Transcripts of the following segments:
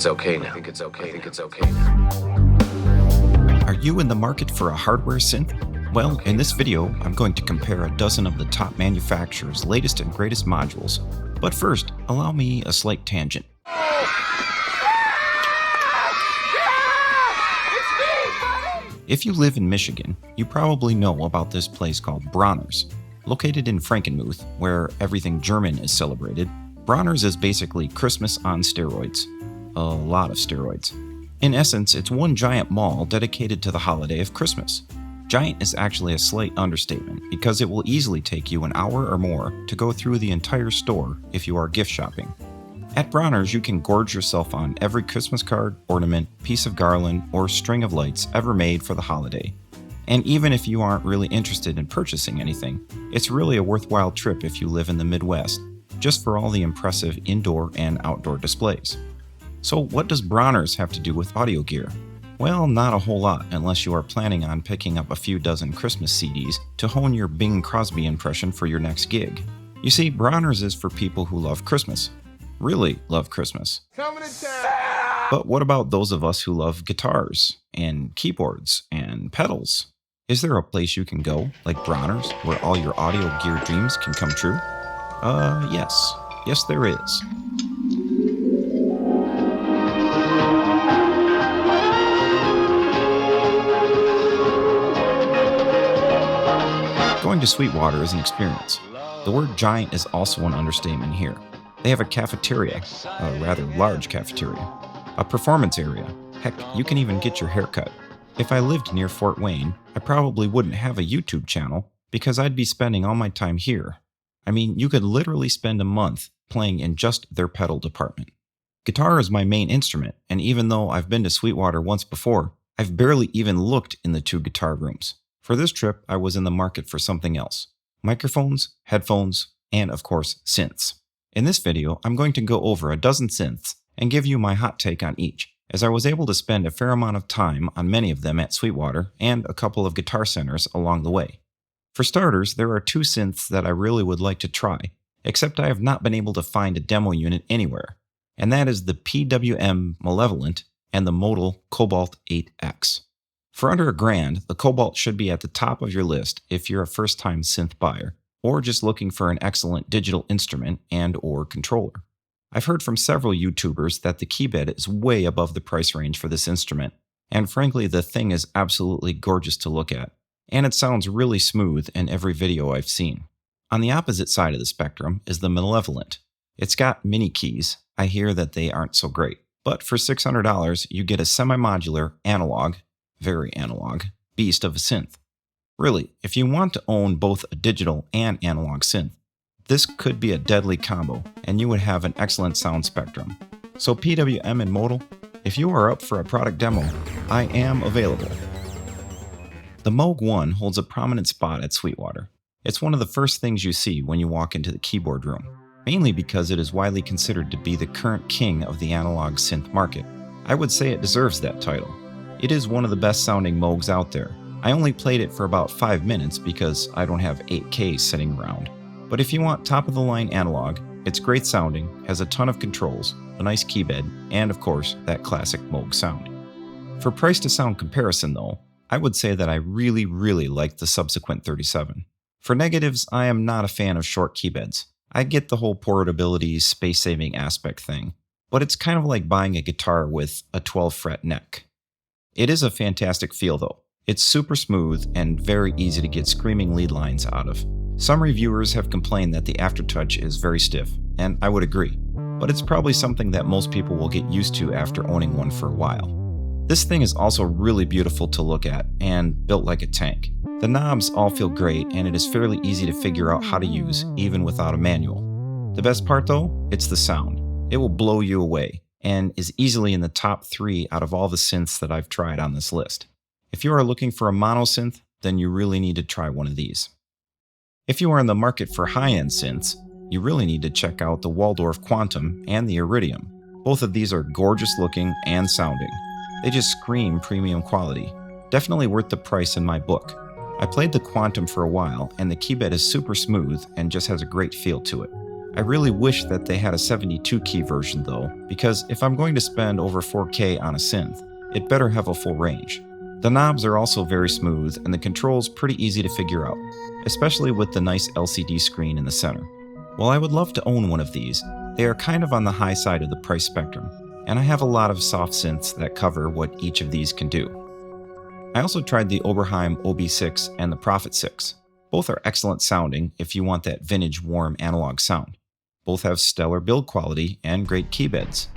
it's okay now. I think it's okay now. Are you in the market for a hardware synth? Well, in this video, I'm going to compare a dozen of the top manufacturers' latest and greatest modules. But first, allow me a slight tangent. If you live in Michigan, you probably know about this place called Bronner's. Located in Frankenmuth, where everything German is celebrated, Bronner's is basically Christmas on steroids. A lot of steroids. In essence, it's one giant mall dedicated to the holiday of Christmas. Giant is actually a slight understatement because it will easily take you an hour or more to go through the entire store if you are gift shopping. At Bronner's, you can gorge yourself on every Christmas card, ornament, piece of garland, or string of lights ever made for the holiday. And even if you aren't really interested in purchasing anything, it's really a worthwhile trip if you live in the Midwest, just for all the impressive indoor and outdoor displays. So what does Bronner's have to do with audio gear? Well, not a whole lot unless you are planning on picking up a few dozen Christmas CDs to hone your Bing Crosby impression for your next gig. You see, Bronner's is for people who love Christmas. Really love Christmas. But what about those of us who love guitars and keyboards and pedals? Is there a place you can go, like Bronner's, where all your audio gear dreams can come true? Yes. Yes, there is. Going to Sweetwater is an experience. The word giant is also an understatement here. They have a cafeteria, a rather large cafeteria, a performance area. Heck, you can even get your hair cut. If I lived near Fort Wayne, I probably wouldn't have a YouTube channel because I'd be spending all my time here. I mean, you could literally spend a month playing in just their pedal department. Guitar is my main instrument, and even though I've been to Sweetwater once before, I've barely even looked in the two guitar rooms. For this trip, I was in the market for something else. Microphones, headphones, and of course, synths. In this video, I'm going to go over a dozen synths and give you my hot take on each, as I was able to spend a fair amount of time on many of them at Sweetwater and a couple of guitar centers along the way. For starters, there are two synths that I really would like to try, except I have not been able to find a demo unit anywhere, and that is the PWM Malevolent and the Modal Cobalt 8X. For under $1,000, the Cobalt should be at the top of your list if you're a first-time synth buyer, or just looking for an excellent digital instrument and or controller. I've heard from several YouTubers that the keybed is way above the price range for this instrument, and frankly the thing is absolutely gorgeous to look at, and it sounds really smooth in every video I've seen. On the opposite side of the spectrum is the Malevolent. It's got mini keys. I hear that they aren't so great, but for $600 you get a semi-modular analog, very analog, beast of a synth. Really, if you want to own both a digital and analog synth, this could be a deadly combo, and you would have an excellent sound spectrum. So PWM and Modal, if you are up for a product demo, I am available. The Moog 1 holds a prominent spot at Sweetwater. It's one of the first things you see when you walk into the keyboard room, mainly because it is widely considered to be the current king of the analog synth market. I would say it deserves that title. It is one of the best sounding Moogs out there. I only played it for about 5 minutes because I don't have 8K sitting around. But if you want top-of-the-line analog, it's great sounding, has a ton of controls, a nice keybed, and of course, that classic Moog sound. For price-to-sound comparison though, I would say that I really like the subsequent 37. For negatives, I am not a fan of short keybeds. I get the whole portability, space-saving aspect thing, but it's kind of like buying a guitar with a 12-fret neck. It is a fantastic feel though. It's super smooth and very easy to get screaming lead lines out of. Some reviewers have complained that the aftertouch is very stiff, and I would agree, but it's probably something that most people will get used to after owning one for a while. This thing is also really beautiful to look at and built like a tank. The knobs all feel great, and it is fairly easy to figure out how to use even without a manual. The best part though, it's the sound. It will blow you away and is easily in the top 3 out of all the synths that I've tried on this list. If you are looking for a mono synth, then you really need to try one of these. If you are in the market for high-end synths, you really need to check out the Waldorf Quantum and the Iridium. Both of these are gorgeous looking and sounding. They just scream premium quality. Definitely worth the price in my book. I played the Quantum for a while, and the keybed is super smooth and just has a great feel to it. I really wish that they had a 72 key version though, because if I'm going to spend over 4K on a synth, it better have a full range. The knobs are also very smooth and the controls pretty easy to figure out, especially with the nice LCD screen in the center. While I would love to own one of these, they are kind of on the high side of the price spectrum, and I have a lot of soft synths that cover what each of these can do. I also tried the Oberheim OB6 and the Prophet 6. Both are excellent sounding if you want that vintage warm analog sound. Both have stellar build quality and great keybeds.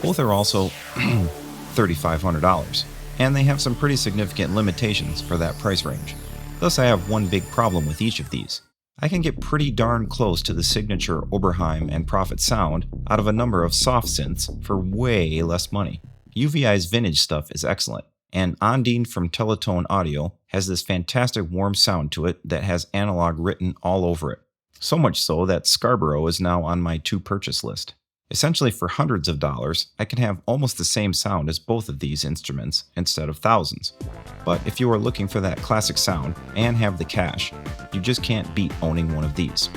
Both are also $3,500, and they have some pretty significant limitations for that price range. Thus I have one big problem with each of these. I can get pretty darn close to the signature Oberheim and Prophet sound out of a number of soft synths for way less money. UVI's vintage stuff is excellent, and Ondine from Teletone Audio has this fantastic warm sound to it that has analog written all over it. So much so that Scarborough is now on my to-purchase list. Essentially for hundreds of dollars, I can have almost the same sound as both of these instruments instead of thousands. But if you are looking for that classic sound and have the cash, you just can't beat owning one of these.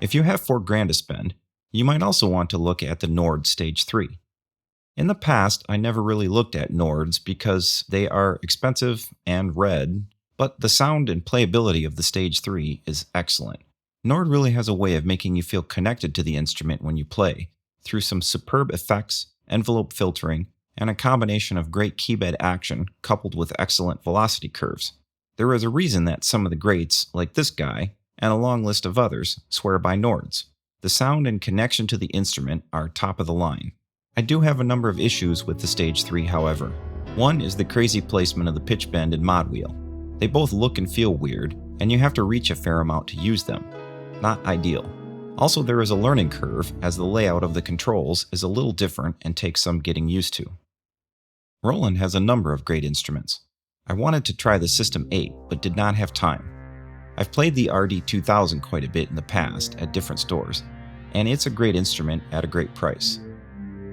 If you have $4,000 to spend, you might also want to look at the Nord Stage 3. In the past, I never really looked at Nords because they are expensive and red, but the sound and playability of the Stage 3 is excellent. Nord really has a way of making you feel connected to the instrument when you play, through some superb effects, envelope filtering, and a combination of great keybed action coupled with excellent velocity curves. There is a reason that some of the greats, like this guy, and a long list of others, swear by Nords. The sound and connection to the instrument are top of the line. I do have a number of issues with the Stage 3, however. One is the crazy placement of the pitch bend and mod wheel. They both look and feel weird, and you have to reach a fair amount to use them. Not ideal. Also, there is a learning curve as the layout of the controls is a little different and takes some getting used to. Roland has a number of great instruments. I wanted to try the System 8, but did not have time. I've played the RD2000 quite a bit in the past at different stores, and it's a great instrument at a great price.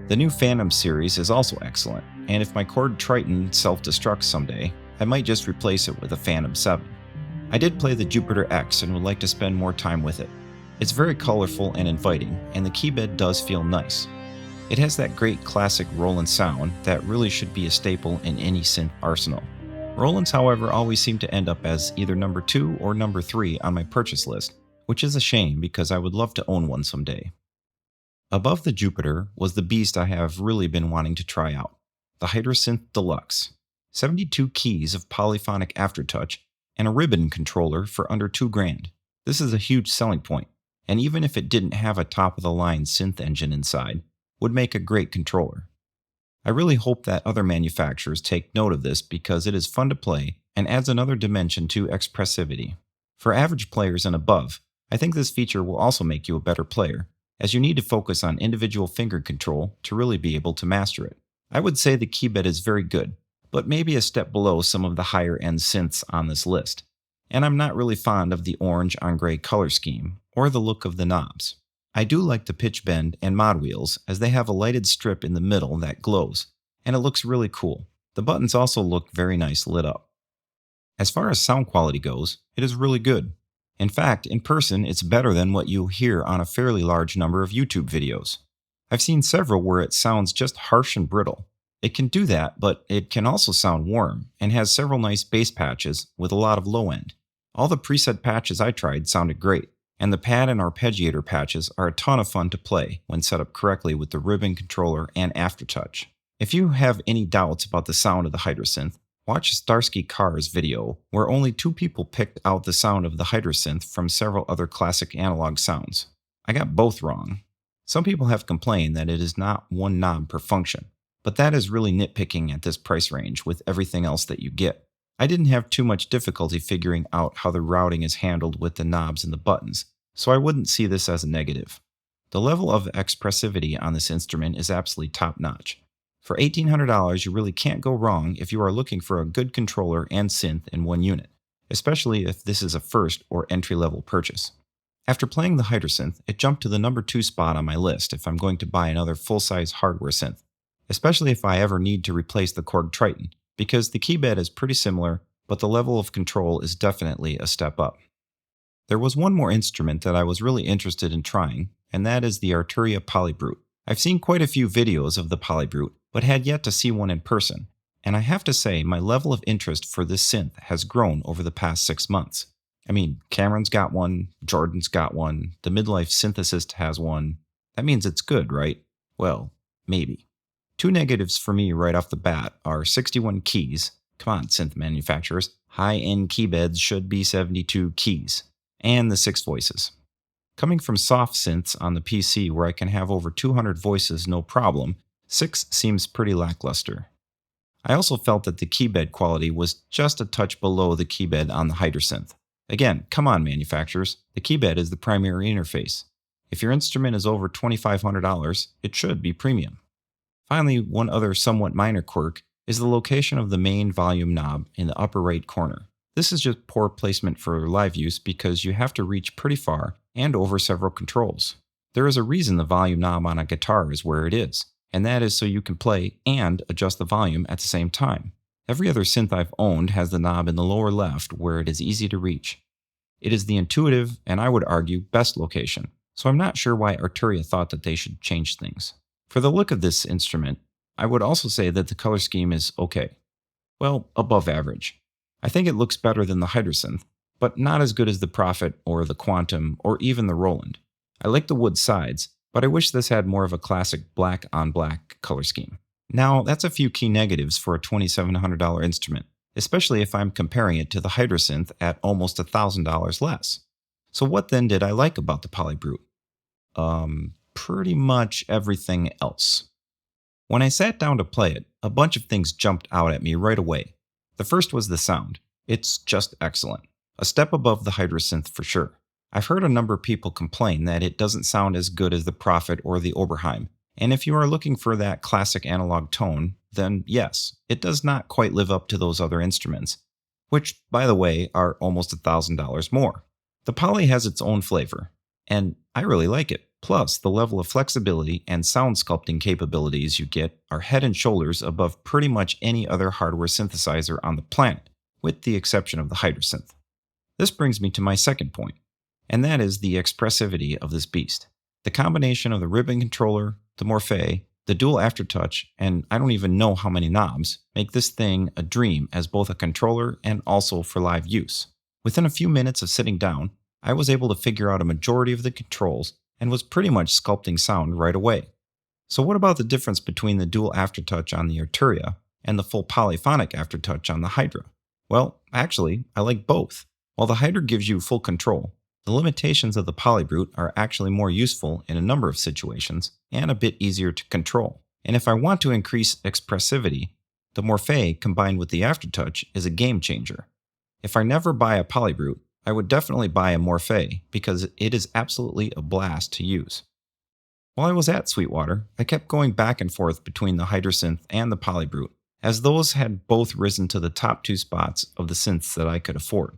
The new Phantom series is also excellent, and if my Korg Triton self-destructs someday, I might just replace it with a Phantom 7. I did play the Jupiter X and would like to spend more time with it. It's very colorful and inviting, and the keybed does feel nice. It has that great classic Roland sound that really should be a staple in any synth arsenal. Rolands, however, always seem to end up as either number 2 or number 3 on my purchase list, which is a shame because I would love to own one someday. Above the Jupiter was the beast I have really been wanting to try out, the Hydrasynth Deluxe. 72 keys of polyphonic aftertouch and a ribbon controller for under $2,000. This is a huge selling point, and even if it didn't have a top-of-the-line synth engine inside, would make a great controller. I really hope that other manufacturers take note of this because it is fun to play and adds another dimension to expressivity. For average players and above, I think this feature will also make you a better player, as you need to focus on individual finger control to really be able to master it. I would say the keybed is very good, but maybe a step below some of the higher-end synths on this list. And I'm not really fond of the orange on gray color scheme, or the look of the knobs. I do like the pitch bend and mod wheels, as they have a lighted strip in the middle that glows, and it looks really cool. The buttons also look very nice lit up. As far as sound quality goes, it is really good. In fact, in person, it's better than what you hear on a fairly large number of YouTube videos. I've seen several where it sounds just harsh and brittle. It can do that, but it can also sound warm, and has several nice bass patches with a lot of low end. All the preset patches I tried sounded great, and the pad and arpeggiator patches are a ton of fun to play when set up correctly with the ribbon controller and aftertouch. If you have any doubts about the sound of the Hydrasynth, watch Starsky Carr's video, where only 2 people picked out the sound of the Hydrasynth from several other classic analog sounds. I got both wrong. Some people have complained that it is not one knob per function, but that is really nitpicking at this price range with everything else that you get. I didn't have too much difficulty figuring out how the routing is handled with the knobs and the buttons, so I wouldn't see this as a negative. The level of expressivity on this instrument is absolutely top-notch. For $1,800, you really can't go wrong if you are looking for a good controller and synth in one unit, especially if this is a first or entry-level purchase. After playing the Hydrasynth, it jumped to the number 2 spot on my list if I'm going to buy another full-size hardware synth, especially if I ever need to replace the Korg Triton, because the keybed is pretty similar, but the level of control is definitely a step up. There was one more instrument that I was really interested in trying, and that is the Arturia Polybrute. I've seen quite a few videos of the Polybrute, but had yet to see one in person, and I have to say my level of interest for this synth has grown over the past 6 months. I mean, Cameron's got one, Jordan's got one, the Midlife Synthesist has one. That means it's good, right? Well, maybe. 2 negatives for me right off the bat are 61 keys. Come on, synth manufacturers. High-end keybeds should be 72 keys. And the 6 voices. Coming from soft synths on the PC where I can have over 200 voices no problem, 6 seems pretty lackluster. I also felt that the keybed quality was just a touch below the keybed on the Hydrasynth. Again, come on manufacturers, the keybed is the primary interface. If your instrument is over $2,500, it should be premium. Finally, one other somewhat minor quirk is the location of the main volume knob in the upper right corner. This is just poor placement for live use because you have to reach pretty far and over several controls. There is a reason the volume knob on a guitar is where it is, and that is so you can play and adjust the volume at the same time. Every other synth I've owned has the knob in the lower left where it is easy to reach. It is the intuitive, and I would argue, best location, so I'm not sure why Arturia thought that they should change things. For the look of this instrument, I would also say that the color scheme is okay. Well, above average. I think it looks better than the Hydrasynth, but not as good as the Prophet or the Quantum or even the Roland. I like the wood sides, but I wish this had more of a classic black on black color scheme. Now, that's a few key negatives for a $2,700 instrument, especially if I'm comparing it to the Hydrasynth at almost $1,000 less. So what then did I like about the Polybrute? Pretty much everything else. When I sat down to play it, a bunch of things jumped out at me right away. The first was the sound. It's just excellent. A step above the Hydrasynth for sure. I've heard a number of people complain that it doesn't sound as good as the Prophet or the Oberheim, and if you are looking for that classic analog tone, then yes, it does not quite live up to those other instruments, which, by the way, are almost $1,000 more. The Poly has its own flavor, and I really like it. Plus, the level of flexibility and sound sculpting capabilities you get are head and shoulders above pretty much any other hardware synthesizer on the planet, with the exception of the Hydrasynth. This brings me to my second point, and that is the expressivity of this beast. The combination of the ribbon controller, the Morphe, the dual aftertouch, and I don't even know how many knobs, make this thing a dream as both a controller and also for live use. Within a few minutes of sitting down, I was able to figure out a majority of the controls and was pretty much sculpting sound right away. So what about the difference between the dual aftertouch on the Arturia and the full polyphonic aftertouch on the Hydra? Well, actually, I like both. While the Hydra gives you full control, the limitations of the Polybrute are actually more useful in a number of situations and a bit easier to control. And if I want to increase expressivity, the Morphe combined with the aftertouch is a game changer. If I never buy a Polybrute, I would definitely buy a Morphe because it is absolutely a blast to use. While I was at Sweetwater, I kept going back and forth between the Hydrasynth and the Polybrute, as those had both risen to the top 2 spots of the synths that I could afford.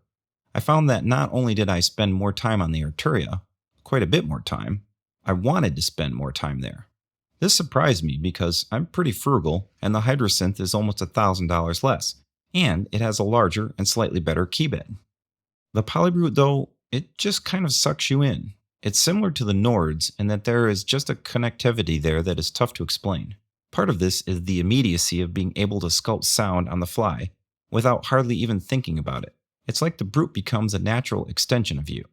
I found that not only did I spend more time on the Arturia, quite a bit more time, I wanted to spend more time there. This surprised me because I'm pretty frugal and the Hydrasynth is almost $1,000 less, and it has a larger and slightly better keybed. The Polybrute, though, it just kind of sucks you in. It's similar to the Nords in that there is just a connectivity there that is tough to explain. Part of this is the immediacy of being able to sculpt sound on the fly without hardly even thinking about it. It's like the Brute becomes a natural extension of you.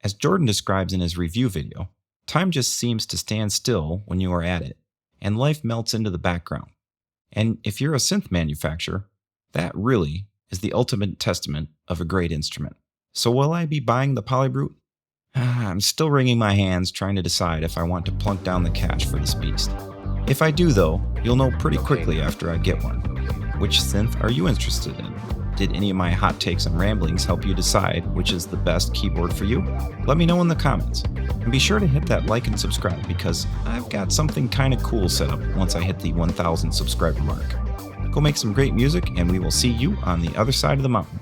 As Jordan describes in his review video, time just seems to stand still when you are at it, and life melts into the background. And if you're a synth manufacturer, that really is the ultimate testament of a great instrument. So will I be buying the Polybrute? I'm still wringing my hands trying to decide if I want to plunk down the cash for this beast. If I do though, you'll know pretty quickly after I get one. Which synth are you interested in? Did any of my hot takes and ramblings help you decide which is the best keyboard for you? Let me know in the comments. And be sure to hit that like and subscribe because I've got something kinda cool set up once I hit the 1,000 subscriber mark. Go make some great music and we will see you on the other side of the mountain.